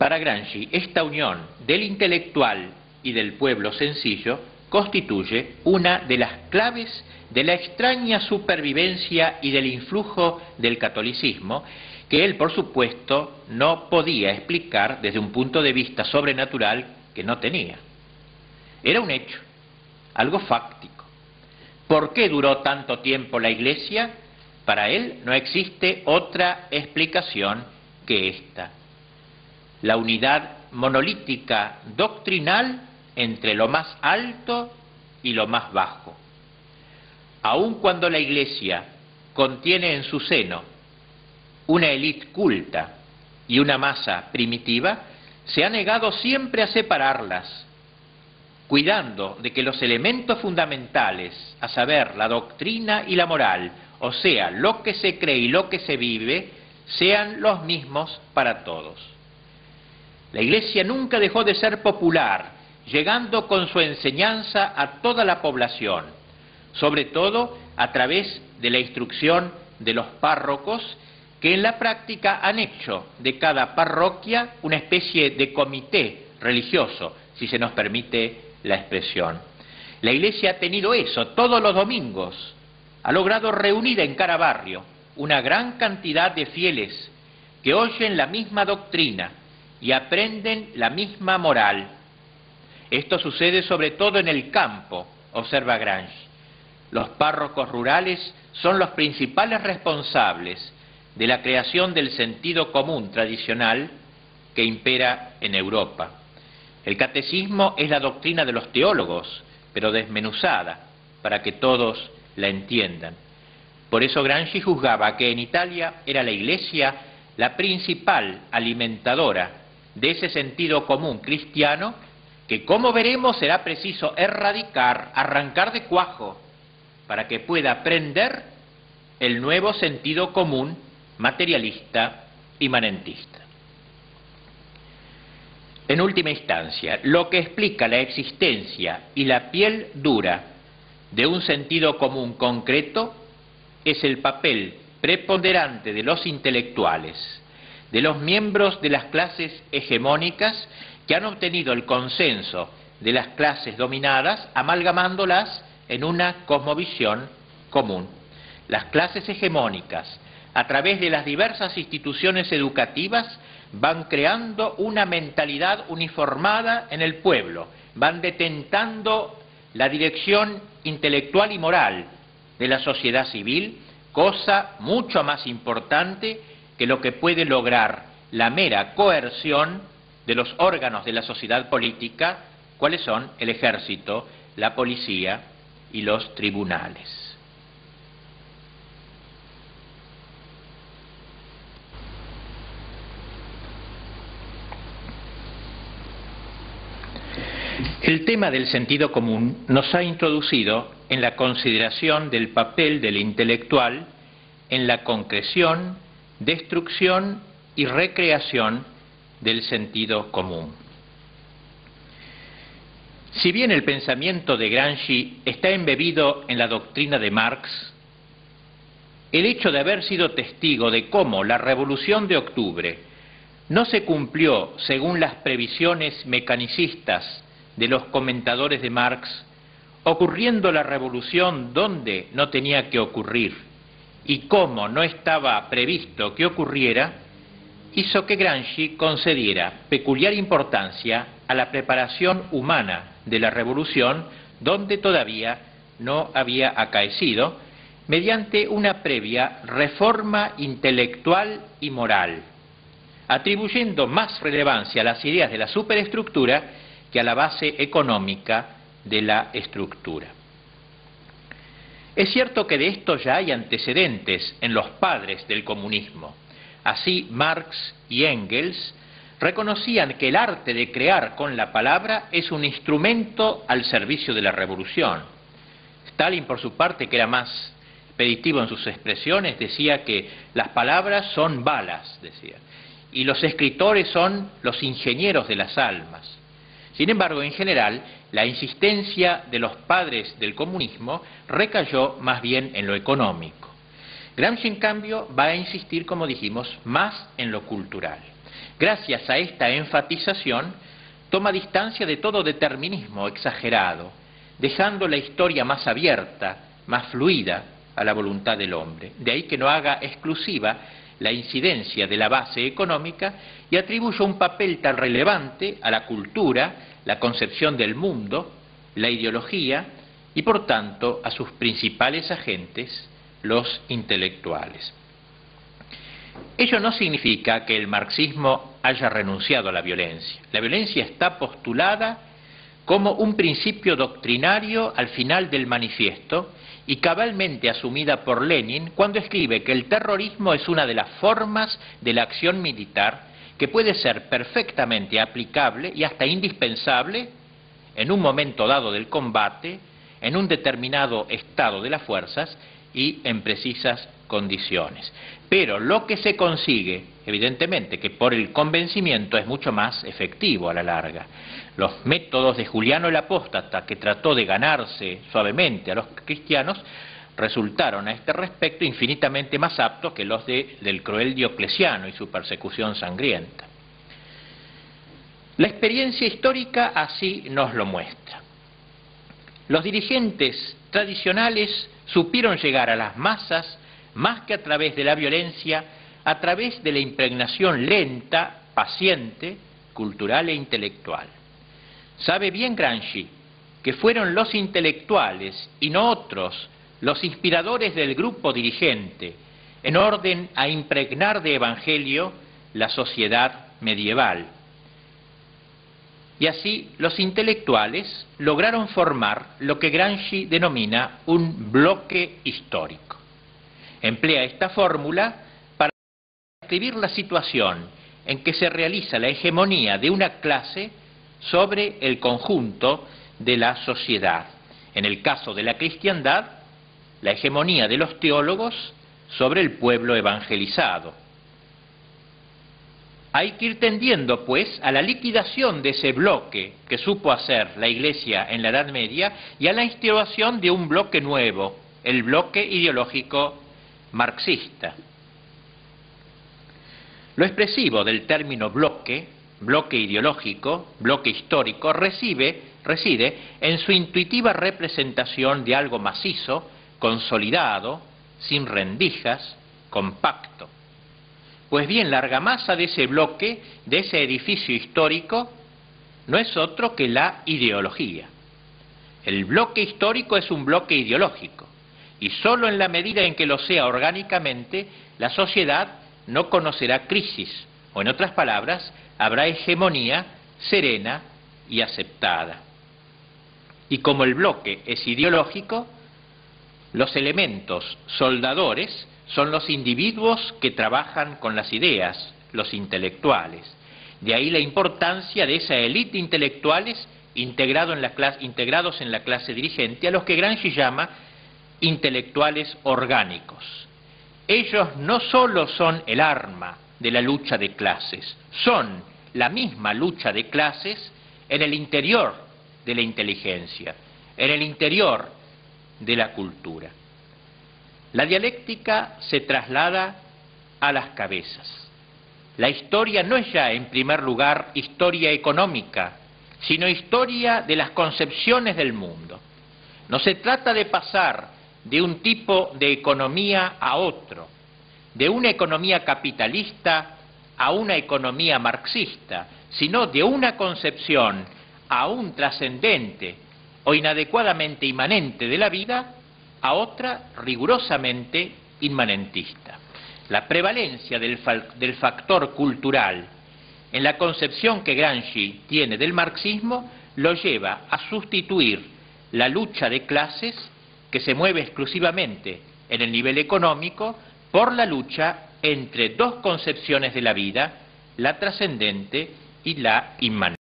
Para Gramsci, esta unión del intelectual y del pueblo sencillo constituye una de las claves de la extraña supervivencia y del influjo del catolicismo, que él, por supuesto, no podía explicar desde un punto de vista sobrenatural que no tenía. Era un hecho, algo fáctico. ¿Por qué duró tanto tiempo la Iglesia? Para él no existe otra explicación que esta: la unidad monolítica doctrinal entre lo más alto y lo más bajo. Aun cuando la Iglesia contiene en su seno una élite culta y una masa primitiva, se ha negado siempre a separarlas, cuidando de que los elementos fundamentales, a saber, la doctrina y la moral, o sea, lo que se cree y lo que se vive, sean los mismos para todos. La Iglesia nunca dejó de ser popular, llegando con su enseñanza a toda la población, sobre todo a través de la instrucción de los párrocos, que en la práctica han hecho de cada parroquia una especie de comité religioso, si se nos permite la expresión. La Iglesia ha tenido eso todos los domingos, ha logrado reunir en cada barrio una gran cantidad de fieles que oyen la misma doctrina y aprenden la misma moral. Esto sucede sobre todo en el campo, observa Gramsci. Los párrocos rurales son los principales responsables de la creación del sentido común tradicional que impera en Europa. El catecismo es la doctrina de los teólogos, pero desmenuzada para que todos la entiendan. Por eso Gramsci juzgaba que en Italia era la Iglesia la principal alimentadora de ese sentido común cristiano que, como veremos, será preciso erradicar, arrancar de cuajo, para que pueda prender el nuevo sentido común materialista imanentista. En última instancia, lo que explica la existencia y la piel dura de un sentido común concreto es el papel preponderante de los intelectuales, de los miembros de las clases hegemónicas que han obtenido el consenso de las clases dominadas, amalgamándolas en una cosmovisión común. Las clases hegemónicas, a través de las diversas instituciones educativas, van creando una mentalidad uniformada en el pueblo, van detentando la dirección intelectual y moral de la sociedad civil, cosa mucho más importante que lo que puede lograr la mera coerción de los órganos de la sociedad política, cuáles son el ejército, la policía y los tribunales. El tema del sentido común nos ha introducido en la consideración del papel del intelectual en la concreción, destrucción y recreación del sentido común. Si bien el pensamiento de Gramsci está embebido en la doctrina de Marx, el hecho de haber sido testigo de cómo la Revolución de Octubre no se cumplió según las previsiones mecanicistas de los comentadores de Marx, ocurriendo la revolución donde no tenía que ocurrir y cómo no estaba previsto que ocurriera, hizo que Gramsci concediera peculiar importancia a la preparación humana de la revolución donde todavía no había acaecido, mediante una previa reforma intelectual y moral, atribuyendo más relevancia a las ideas de la superestructura que a la base económica de la estructura. Es cierto que de esto ya hay antecedentes en los padres del comunismo. Así Marx y Engels reconocían que el arte de crear con la palabra es un instrumento al servicio de la revolución. Stalin, por su parte, que era más expeditivo en sus expresiones, decía que las palabras son balas, decía, y los escritores son los ingenieros de las almas. Sin embargo, en general, la insistencia de los padres del comunismo recayó más bien en lo económico. Gramsci, en cambio, va a insistir, como dijimos, más en lo cultural. Gracias a esta enfatización, toma distancia de todo determinismo exagerado, dejando la historia más abierta, más fluida a la voluntad del hombre. De ahí que no haga exclusiva la incidencia de la base económica y atribuya un papel tan relevante a la cultura, la concepción del mundo, la ideología y, por tanto, a sus principales agentes, los intelectuales. Ello no significa que el marxismo haya renunciado a la violencia. La violencia está postulada como un principio doctrinario al final del manifiesto y cabalmente asumida por Lenin cuando escribe que el terrorismo es una de las formas de la acción militar que puede ser perfectamente aplicable y hasta indispensable en un momento dado del combate, en un determinado estado de las fuerzas y en precisas condiciones. Pero lo que se consigue, evidentemente, que por el convencimiento es mucho más efectivo a la larga. Los métodos de Juliano el Apóstata, que trató de ganarse suavemente a los cristianos, resultaron a este respecto infinitamente más aptos que los del cruel Diocleciano y su persecución sangrienta. La experiencia histórica así nos lo muestra. Los dirigentes tradicionales supieron llegar a las masas más que a través de la violencia, a través de la impregnación lenta, paciente, cultural e intelectual. Sabe bien Gramsci que fueron los intelectuales y no otros los inspiradores del grupo dirigente en orden a impregnar de evangelio la sociedad medieval. Y así los intelectuales lograron formar lo que Gramsci denomina un bloque histórico. Emplea esta fórmula para describir la situación en que se realiza la hegemonía de una clase sobre el conjunto de la sociedad. En el caso de la cristiandad, la hegemonía de los teólogos sobre el pueblo evangelizado. Hay que ir tendiendo, pues, a la liquidación de ese bloque que supo hacer la Iglesia en la Edad Media y a la instauración de un bloque nuevo, el bloque ideológico marxista. Lo expresivo del término bloque, bloque ideológico, bloque histórico, reside en su intuitiva representación de algo macizo, consolidado, sin rendijas, compacto. Pues bien, la argamasa de ese bloque, de ese edificio histórico, no es otro que la ideología. El bloque histórico es un bloque ideológico, y sólo en la medida en que lo sea orgánicamente, la sociedad no conocerá crisis, o en otras palabras, habrá hegemonía serena y aceptada. Y como el bloque es ideológico, los elementos soldadores son los individuos que trabajan con las ideas, los intelectuales. De ahí la importancia de esa élite de intelectuales integrados en la clase dirigente, a los que Gramsci llama intelectuales orgánicos. Ellos no solo son el arma de la lucha de clases, son la misma lucha de clases en el interior de la inteligencia, en el interior de la cultura. La dialéctica se traslada a las cabezas. La historia no es ya, en primer lugar, historia económica, sino historia de las concepciones del mundo. No se trata de pasar de un tipo de economía a otro, de una economía capitalista a una economía marxista, sino de una concepción aún trascendente o inadecuadamente inmanente de la vida a otra rigurosamente inmanentista. La prevalencia del factor cultural en la concepción que Gramsci tiene del marxismo lo lleva a sustituir la lucha de clases que se mueve exclusivamente en el nivel económico por la lucha entre dos concepciones de la vida, la trascendente y la inmanente.